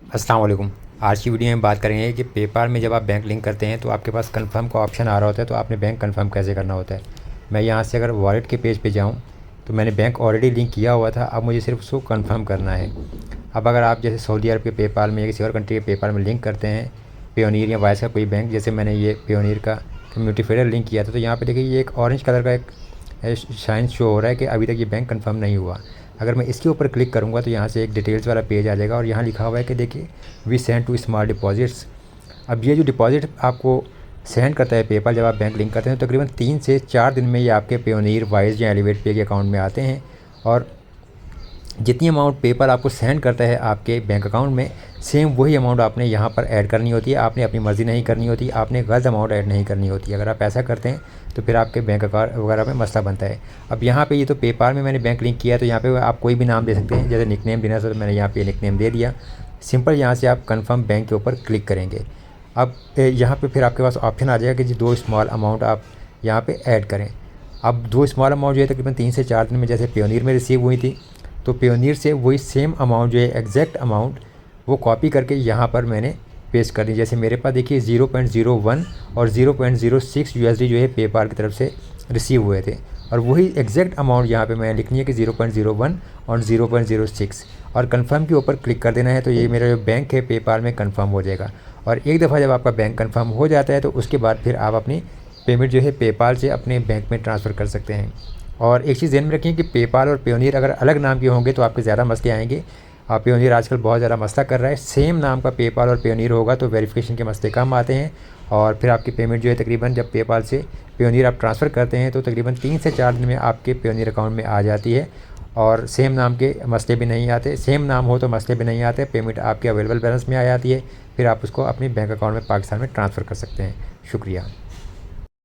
अस्सलाम वालेकुम। आज की वीडियो में बात करेंगे कि पेपाल में जब आप बैंक लिंक करते हैं तो आपके पास कंफर्म का ऑप्शन आ रहा होता है, तो आपने बैंक कंफर्म कैसे करना होता है। मैं यहाँ से अगर वॉलेट के पेज पे जाऊँ तो मैंने बैंक ऑलरेडी लिंक किया हुआ था, अब मुझे सिर्फ उसको कंफर्म करना है। अब अगर आप जैसे सऊदी अरब के पेपाल में या किसी और कंट्री के पेपाल में लिंक करते हैं, पेयोनीर या वाइस का कोई बैंक, जैसे मैंने ये पेयोनीर का कम्युनिटी फेडरल लिंक किया था, तो यहाँ पे देखिए ये एक ऑरेंज कलर का एक साइन शो हो रहा है कि अभी तक ये बैंक कंफर्म नहीं हुआ। अगर मैं इसके ऊपर क्लिक करूँगा तो यहाँ से एक डिटेल्स वाला पेज आ जाएगा और यहाँ लिखा हुआ है कि देखिए we send to small deposits. अब ये जो डिपॉजिट आपको सेंड करता है पेपाल जब आप बैंक लिंक करते हैं, तो तकरीबन 3 से 4 दिन में ये आपके पेयोनीर, वाइज या एलिवेट पे के अकाउंट में आते हैं। और जितनी अमाउंट पेपाल आपको सेंड करता है आपके बैंक अकाउंट में, सेम वही अमाउंट आपने यहाँ पर ऐड करनी होती है। आपने अपनी मर्ज़ी नहीं करनी होती, आपने गलत अमाउंट ऐड नहीं करनी होती। अगर आप ऐसा करते हैं तो फिर आपके बैंक अकाउंट वगैरह में मसला बनता है। अब यहाँ पे ये तो पेपाल में मैंने बैंक लिंक किया है, तो यहाँ पे आप कोई भी नाम दे सकते हैं। जैसे निकनेम देना था तो मैंने यहाँ पे निकनेम दे दिया। सिंपल यहाँ से आप कन्फर्म बैंक के ऊपर क्लिक करेंगे। अब यहाँ पे फिर आपके पास ऑप्शन आ जाएगा कि 2 स्मॉल अमाउंट आप यहाँ पे ऐड करें। अब 2 स्मॉल अमाउंट जो है तकरीबन 3 से 4 दिन में जैसे पेयोनीर में रिसीव हुई थी, तो पेयोनीर से वही सेम अमाउंट जो है एग्जैक्ट अमाउंट वो कॉपी करके यहाँ पर मैंने पेस्ट कर दी। जैसे मेरे पास देखिए 0.01 और 0.06 यूएसडी जो है पेपाल की तरफ से रिसीव हुए थे, और वही एग्जैक्ट अमाउंट यहाँ पे मैंने लिखनी है कि 0.01 और 0.06 और कंफर्म के ऊपर क्लिक कर देना है। तो ये मेरा जो बैंक है पेपाल में कंफर्म हो जाएगा। और एक दफ़ा जब आपका बैंक कंफर्म हो जाता है तो उसके बाद फिर आप अपनी पेमेंट जो है पेपाल से अपने बैंक में ट्रांसफ़र कर सकते हैं। और एक चीज़ ध्यान में रखिए कि पेपाल और पेयोनीर अगर अलग नाम के होंगे तो आपके ज़्यादा मसले आएंगे। पेयोनीर आजकल बहुत ज़्यादा मसला कर रहा है। सेम नाम का पेपाल और पेयोनीर होगा तो वेरिफिकेशन के मसले कम आते हैं, और फिर आपकी पेमेंट जो है तकरीबन जब पेपाल से पेयोनीर आप ट्रांसफ़र करते हैं तो तकरीबन 3 से 4 दिन में आपके पेयोनीर अकाउंट में आ जाती है। और सेम नाम के मसले भी नहीं आते, सेम नाम हो तो मसले भी नहीं आते, पेमेंट आपके अवेलेबल बैलेंस में आ जाती है। फिर आप उसको अपने बैंक अकाउंट में पाकिस्तान में ट्रांसफ़र कर सकते हैं। शुक्रिया।